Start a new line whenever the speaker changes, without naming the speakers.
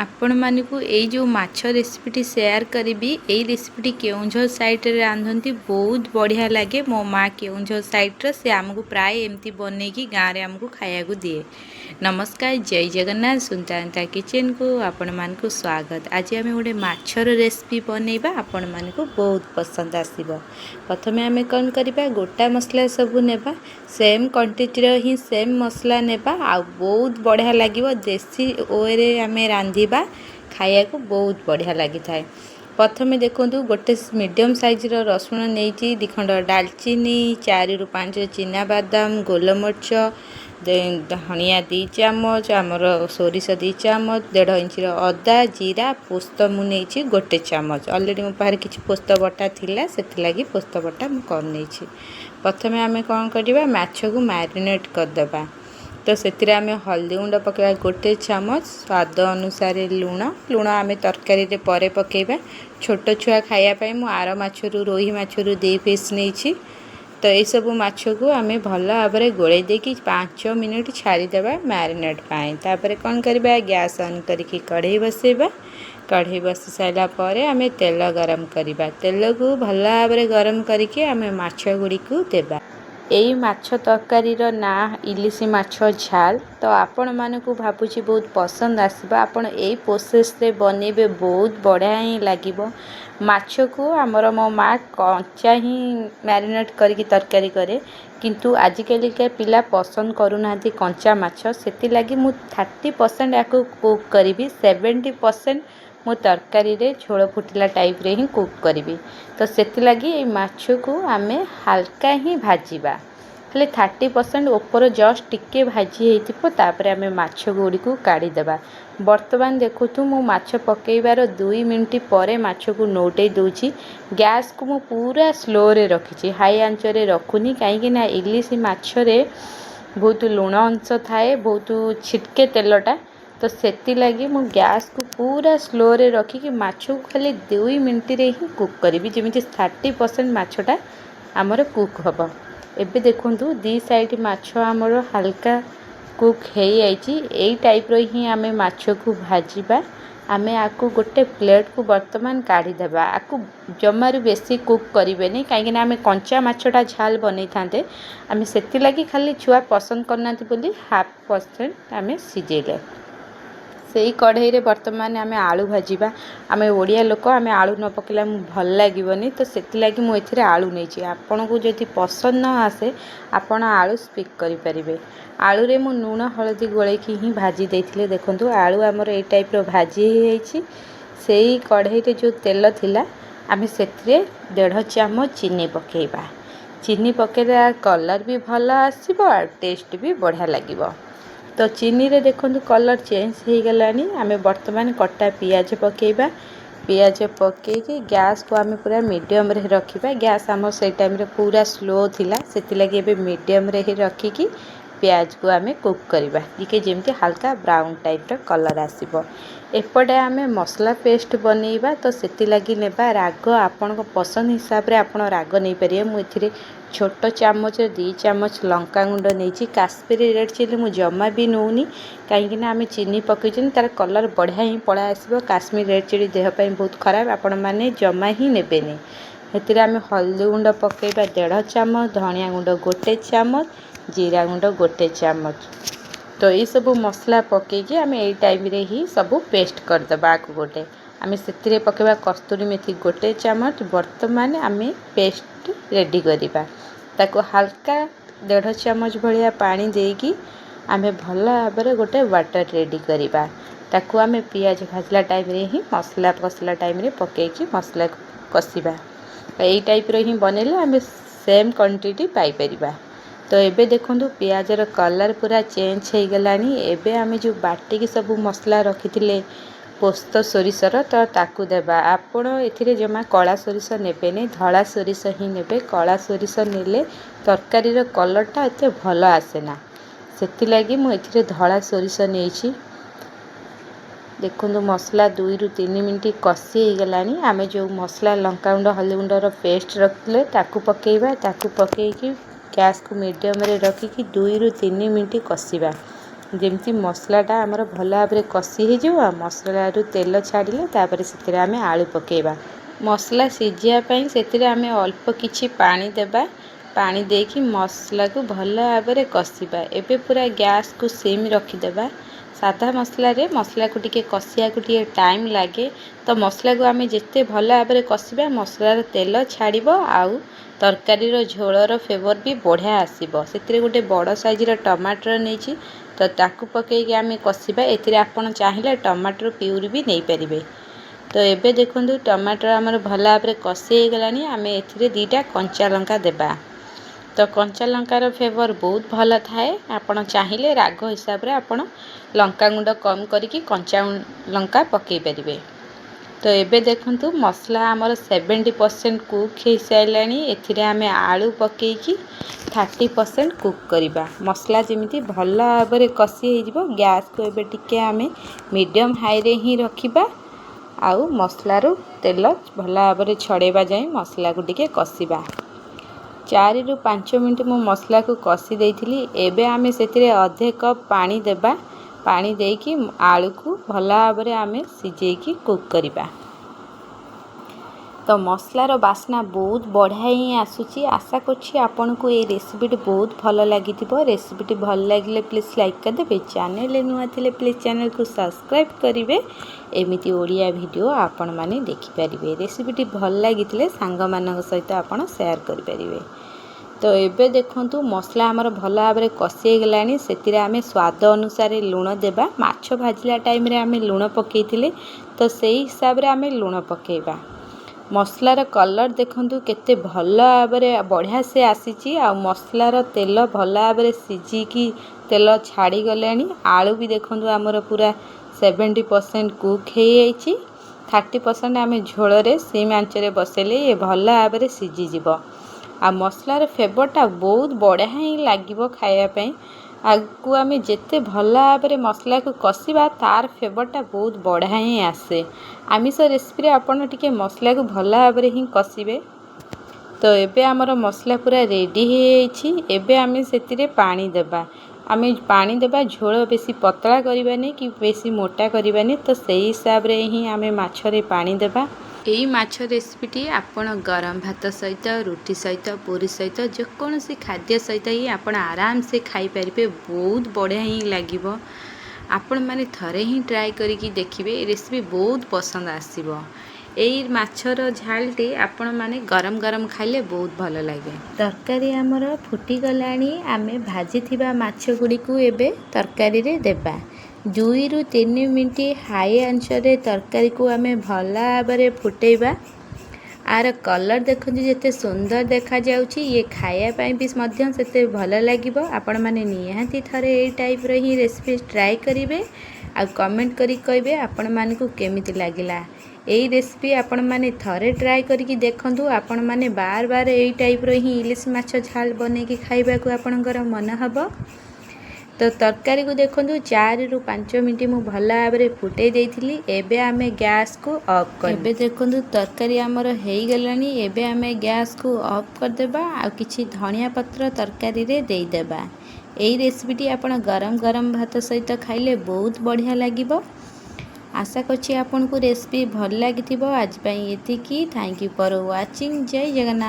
आपण मानकु एई जो माछ रेसिपीटी शेयर करी एई रेसिपीटी केउंझर साइड रे रांधती बहुत बढ़िया लगे। मो माँ केउंझर साइड रे से आमको प्राय एमती बनैकी गाँव रे आमको खाया को दिए। नमस्कार, जय जगन्नाथ। सुनता किचन को आपण मानकु स्वागत। आज आम गोटे माछर रेसिपी बनैबा, आपण मानकु बहुत पसंद आसीबो। प्रथमे आमे कौन करबा, गोटा मसला सब नेबा, सेम क्वांटिटी ही सेम मसला नेबा आ बहुत बढ़िया लागिबो। देसी ओए रे आमे रांधिबा खाया को बहुत बढ़िया लगी थाए। प्रथमे देखंतु गोटे मीडियम साइज रो रसुण नेइची, दिखंड दालचीनी, 4 रु 5 चिना बादाम, गोलमरिच, धनिया 2 चामच, आमर सोरिष 2 चामच, 1.5 इंच अदा, जीरा, पोस्त मु नेइची 1 चामच। ऑलरेडी मो पारे किछि पोस्त बटा थिला, सेति लागि पोस्त बटा मु कम नेइची। प्रथमे आमे कोन करिबा, माछ को मैरिनेट कर देबा। तो सेतिरे आमे हल्दी गुंड पकेबा 1 चामच, स्वाद अनुसार लूण आमे तरकारी रे परे पकेबा। छोट छुआ खाया पाई मु आर माछरू रोही माछरू 2 पीस नेइची। तो ये सब माछ को आमे भल भाव गोले देकी 5 मिनिट छाड़ी देबा मैरिनेट पाई। तापर कौन करबा, गैस ऑन करके कढ़ई बसेबा। कढ़ई बसी साइला परे आमे तेल गरम करबा। तेल को भल भाव गरम करके आमे माछ गुडी को देबा। एई माछ तरकारी रो ना इलिसी माछ झाल। तो आपण मानकु भाबुची बहुत पसंद आसीबा। आपण एई प्रोसेस रे बनेबे बहुत बढ़िया ही लागिबो। माछ को हमर मो माँ कंचा ही मैरिनेट करके तरकारी करे, किंतु आजिकल के पिला पसंद करूनाहांती कंचा माछ। सेति लागि मु 30% याको कुक करिवि, 70% मु तरकारी रे झोल फुटिला टाइप रे ही कुक करिवि। तो सेति लागि ए माछ को आमे हल्का ही भाजीबा, खाली 30% ऊपर जस्ट टिके भाजी हेतिपो। तापर आमे माछ गुडी को काढी देबा। वर्तमान देखुथु मु माछ पकेइबार 2 मिनिट परे माछ को नोटे दोची। गैस को मु पूरा स्लो रे रखिछि, हाई आंच रे रखुनी, काहेकि ना इलिसी माछ रे बहुत लूण अंश थाए, बहुत छिटके तेलटा। तो सेति लागि मु गैस को पूरा स्लो रे रखी कि माछ को खाली 2 मिनिट रे ही कुक करिवि, जेमिति 30% माछटा हमर कुक हबो। एबे देखंतु दी साइड माछ हमर हल्का कुक हेई आइची। एई टाइप रो ही आमे माछ को भाजीबा। आमे आकु गोटे प्लेट को वर्तमान काढी देबा। आकु जमारु बेसी कुक करिवेनी, काहेकि ना आमे कंचा माछटा झाल बनै थांते। आमे सेति लागि खाली छुआ पसंद करनांती बोली 1/2% आमे सिजेले। सेई कढ़ई रे वर्तमान आमे आलू भाजीबा। आमे ओडिया लोक, आमे आलू न पकेला भल लागिवनी। तो सेति लागि मु एथिरे आलू नेइची। आपन को जदि पसंद न आसे आपण आलू स्किप करि परिबे। आलू रे मु नून हळदी गोळेकी ही भाजी देइथिले। देखंतु आलू हमर ए टाइप रो भाजी हेइची। सेई कढ़ई रे जो तेल थिला, आमे सेथिरे 1.5 चामच चीनी पकेइबा। चीनी पकेला कलर भी भल आसीबो और टेस्ट भी बढ़िया लागिबो। तो चीनी रे देखंतु कलर चेंज हो गलानी। आमे वर्तमान कटा पियाज पकेइबा। पियाज पकेइकी गैस को आमे पूरा मीडियम रे रखिबा। गैस हमर सेई टाइम रे पूरा स्लो थिला, सेति लागि एबे मीडियम रे ही रखिकी प्याज को आमे कुक करिबा, दिके जेमति हल्का ब्राउन टाइप रो कलर आसीबो। एपटे आमे मसला पेस्ट बनेइबा। तो सेति लागि नेबा राग आपन को पसंद हिसाब रे आपण राग नै परिए। मु एथिरे छोट चामच 2 चामच लंका गुंड नेइची। काश्मीरी रेड चिली मु जमा भी नोनी, काहेकि ना आमे चीनी पकेइछन, तार कलर बढ़िया ही पळा आसीबो। काश्मीरी रेड चिली देह पई बहुत खराब, आपण माने जमा ही नेबेनी। एथिरे आमे हल्दी गुंड पकेइबा 1.5 चामच, धनिया गुंड 1 चामच, जीरा गुंड 1 चामच। तो ये सब मसला पकेइकी आमे एई टाइम रे ही सब पेस्ट कर दबा। को गोटे आमे सेतिरे पकेबा कस्तूरी मेथी 1 चामच। वर्तमान आमे पेस्ट रेडी करिबा। ताको हल्का 1.5 चामच भलिया पानी देकी आमे भल भाबरे गोटे वाटर रेडी करिबा। ताको आमे पियाज भाजला टाइम रे ही मसला कसला टाइम रे पकेइकी मसला कसिबा। एई टाइप रो ही बनेले आमे सेम क्वांटिटी पाई परिबा। तो एबे देखंतु पियाज रो कलर पूरा चेंज हो गलानी। एबे आमे जो बाटी की सब मसला रखिथिले पोस्त सोरिषर, तो ताकू देबा। आपण एथिरे जमा कला सोरिष नेबेनी, धला सोरिष ही नेबे। कला सोरिष नेले तरकारी रो कलरटा एते भल आसेना, सेति लागि मु एथिरे धला सोरिष नेइची। देखंतु मसला 2 रु 3 मिनिट कसी हो गलानी। आमे जो मसला लंका गुंड हल्दी गुंड रो पेस्ट रखले ताकू पकेइबा। ताकू पकेइकी गैस को मीडियम रे रखिकी 2 रु 3 मिनिट कसिबा। ଯେମିତି ମସଲାଟା ଆମର ଭଲ ଭାବରେ କଷି ହେଇଯିବ। ମସଲାରୁ ତେଲ ଛାଡ଼ିଲେ ତାପରେ ସେଥିରେ ଆମେ ଆଳୁ ପକାଇବା। ମସଲା ସିଝିବା ପାଇଁ ସେଥିରେ ଆମେ ଅଳ୍ପ କିଛି ପାଣି ଦେବା। ପାଣି ଦେଇକି ମସଲାକୁ ଭଲ ଭାବରେ କଷିବା। ଏବେ ପୁରା ଗ୍ୟାସକୁ ସିମ୍ ରଖିଦେବା। ସାଧା ମସଲାରେ ମସଲାକୁ ଟିକେ କଷିବାକୁ ଟିକେ ଟାଇମ୍ ଲାଗେ, ତ ମସଲାକୁ ଆମେ ଯେତେ ଭଲ ଭାବରେ କଷିବା ମସଲାର ତେଲ ଛାଡ଼ିବ ଆଉ ତରକାରୀର ଝୋଳର ଫ୍ଲେଭର ବି ବଢ଼ିଆ ଆସିବ। ସେଥିରେ ଗୋଟେ ବଡ଼ ସାଇଜର ଟମାଟର ନେଇଛି, ତ ତାକୁ ପକାଇକି ଆମେ କଷିବା। ଏଥିରେ ଆପଣ ଚାହିଁଲେ ଟମାଟର ପିଉରି ବି ନେଇପାରିବେ। ତ ଏବେ ଦେଖନ୍ତୁ ଟମାଟର ଆମର ଭଲ ଭାବରେ କଷି ହେଇଗଲାଣି। ଆମେ ଏଥିରେ 2ଟା କଞ୍ଚା ଲଙ୍କା ଦେବା। ତ କଞ୍ଚା ଲଙ୍କାର ଫ୍ଲେଭର ବହୁତ ଭଲ ଥାଏ। ଆପଣ ଚାହିଁଲେ ରାଗ ହିସାବରେ ଆପଣ ଲଙ୍କାଗୁଣ୍ଡ କମ୍ କରିକି କଞ୍ଚା ଲଙ୍କା ପକାଇ ପାରିବେ। ତ ଏବେ ଦେଖନ୍ତୁ ମସଲା ଆମର 70% କୁକ୍ ହେଇସାରିଲାଣି। ଏଥିରେ ଆମେ ଆଳୁ ପକାଇକି 30% କୁକ୍ କରିବା। ମସଲା ଯେମିତି ଭଲ ଭାବରେ କଷି ହେଇଯିବ। ଗ୍ୟାସକୁ ଏବେ ଟିକେ ଆମେ ମିଡ଼ିୟମ୍ ହାଇରେ ହିଁ ରଖିବା ଆଉ ମସଲାରୁ ତେଲ ଭଲ ଭାବରେ ଛଡ଼େଇବା ଯାଏଁ ମସଲାକୁ ଟିକେ କଷିବା। 4 ରୁ 5 ମିନିଟ୍ ମୁଁ ମସଲାକୁ କଷି ଦେଇଥିଲି। ଏବେ ଆମେ ସେଥିରେ ଅଧେ କପ୍ ପାଣି ଦେବା। ପାଣି ଦେଇକି ଆଳୁକୁ ଭଲ ଭାବରେ ଆମେ ସିଝେଇକି କୁକ୍ କରିବା। ତ ମସଲାର ବାସ୍ନା ବହୁତ ବଢ଼ିଆ ହିଁ ଆସୁଛି। ଆଶା କରୁଛି ଆପଣଙ୍କୁ এই ରେସିପିଟି ବହୁତ ଭଲ ଲାଗିଥିବ। ରେସିପିଟି ଭଲ ଲାଗିଲେ ପ୍ଲିଜ୍ ଲାଇକ୍ କରିଦେବେ। ଚ୍ୟାନେଲରେ ନୂଆ ଥିଲେ ପ୍ଲିଜ୍ ଚ୍ୟାନେଲକୁ ସବସ୍କ୍ରାଇବ୍ କରିବେ। ଏମିତି ଓଡ଼ିଆ ଭିଡ଼ିଓ ଆପଣମାନେ ଦେଖିପାରିବେ। ରେସିପିଟି ଭଲ ଲାଗିଥିଲେ ସାଙ୍ଗମାନଙ୍କ ସହିତ ଆପଣ ସେୟାର କରିପାରିବେ। ତ ଏବେ ଦେଖନ୍ତୁ ମସଲା ଆମର ଭଲ ଭାବରେ କଷି ହେଇଗଲାଣି। ସେଥିରେ ଆମେ ସ୍ୱାଦ ଅନୁସାରେ ଲୁଣ ଦେବା। ମାଛ ଭାଜିଲା ଟାଇମ୍ରେ ଆମେ ଲୁଣ ପକାଇଥିଲେ, ତ ସେଇ ହିସାବରେ ଆମେ ଲୁଣ ପକାଇବା। ମସଲାର କଲର୍ ଦେଖନ୍ତୁ କେତେ ଭଲ ଭାବରେ ବଢ଼ିଆ ସେ ଆସିଛି। ଆଉ ମସଲାର ତେଲ ଭଲ ଭାବରେ ସିଝିକି ତେଲ ଛାଡ଼ିଗଲାଣି। ଆଳୁ ବି ଦେଖନ୍ତୁ ଆମର ପୁରା 70% କୁକ୍ ହେଇଯାଇଛି। 30% ଆମେ ଝୋଳରେ ସିମ୍ ଆଞ୍ଚରେ ବସେଇଲେ ଇଏ ଭଲ ଭାବରେ ସିଝିଯିବ। ଆଉ ମସଲାର ଫ୍ଲେଭରଟା ବହୁତ ବଢ଼ିଆ ହିଁ ଲାଗିବ ଖାଇବା ପାଇଁ। ଆଗକୁ ଆମେ ଯେତେ ଭଲ ଭାବରେ ମସଲାକୁ କଷିବା ତାର ଫ୍ଲେଭରଟା ବହୁତ ବଢ଼ିଆ ହିଁ ଆସେ। ଆମିଷ ରେସିପିରେ ଆପଣ ଟିକେ ମସଲାକୁ ଭଲ ଭାବରେ ହିଁ କଷିବେ। ତ ଏବେ ଆମର ମସଲା ପୁରା ରେଡ଼ି ହେଇଯାଇଛି। ଏବେ ଆମେ ସେଥିରେ ପାଣି ଦେବା। ଆମେ ପାଣି ଦେବା, ଝୋଳ ବେଶୀ ପତଳା କରିବାନି କି ବେଶୀ ମୋଟା କରିବାନି। ତ ସେଇ ହିସାବରେ ହିଁ ଆମେ ମାଛରେ ପାଣି ଦେବା। এই ମାଛ ରେସିପିଟି ଆପଣ ଗରମ ଭାତ ସହିତ, ରୁଟି ସହିତ, ପୁରୀ ସହିତ ଯେକୌଣସି ଖାଦ୍ୟ ସହିତ ହିଁ ଆପଣ ଆରାମସେ ଖାଇପାରିବେ। ବହୁତ ବଢ଼ିଆ ହିଁ ଲାଗିବ। ଆପଣମାନେ ଥରେ ହିଁ ଟ୍ରାଏ କରିକି ଦେଖିବେ। ଏ ରେସିପି ବହୁତ ପସନ୍ଦ ଆସିବ। ଏଇ ମାଛର ଝାଲଟି ଆପଣମାନେ ଗରମ ଗରମ ଖାଇଲେ ବହୁତ ଭଲ ଲାଗେ। ତରକାରୀ ଆମର ଫୁଟିଗଲାଣି। ଆମେ ଭାଜିଥିବା ମାଛ ଗୁଡ଼ିକୁ ଏବେ ତରକାରୀରେ ଦେବା। 2 ରୁ 3 ମିନିଟ୍ ହାଇ ଆଞ୍ଚରେ ତରକାରୀକୁ ଆମେ ଭଲ ଭାବରେ ଫୁଟେଇବା। ଆର କଲର୍ ଦେଖନ୍ତୁ ଯେତେ ସୁନ୍ଦର ଦେଖାଯାଉଛି। ଇଏ ଖାଇବା ପାଇଁ ବି ମଧ୍ୟ ସେତେ ଭଲ ଲାଗିବ। ଆପଣମାନେ ନିହାତି ଥରେ ଏଇ ଟାଇପ୍ର ହିଁ ରେସିପି ଟ୍ରାଏ କରିବେ ଆଉ କମେଣ୍ଟ କରି କହିବେ ଆପଣମାନଙ୍କୁ କେମିତି ଲାଗିଲା। ଏଇ ରେସିପି ଆପଣମାନେ ଥରେ ଟ୍ରାଏ କରିକି ଦେଖନ୍ତୁ। ଆପଣମାନେ ବାର ବାର ଏଇ ଟାଇପ୍ର ହିଁ ଇଲିଶ ମାଛ ଝାଲ ବନେଇକି ଖାଇବାକୁ ଆପଣଙ୍କର ମନ ହେବ। ତ ତରକାରୀକୁ ଦେଖନ୍ତୁ 4 ରୁ 5 ମିନିଟ୍ ମୁଁ ଭଲ ଭାବରେ ଫୁଟେଇ ଦେଇଥିଲି। ଏବେ ଆମେ ଗ୍ୟାସକୁ ଅଫ୍ କରିବୁ। ଏବେ ଦେଖନ୍ତୁ ତରକାରୀ ଆମର ହେଇଗଲାଣି। ଏବେ ଆମେ ଗ୍ୟାସକୁ ଅଫ୍ କରିଦେବା ଆଉ କିଛି ଧଣିଆ ପତ୍ର ତରକାରୀରେ ଦେଇଦେବା। ଏଇ ରେସିପିଟି ଆପଣ ଗରମ ଗରମ ଭାତ ସହିତ ଖାଇଲେ ବହୁତ ବଢ଼ିଆ ଲାଗିବ। ଆଶା କରୁଛି ଆପଣଙ୍କୁ ରେସିପି ଭଲ ଲାଗିଥିବ। ଆଜି ପାଇଁ ଏତିକି। Thank you for watching. ଜୟ ଜଗନ୍ନାଥ।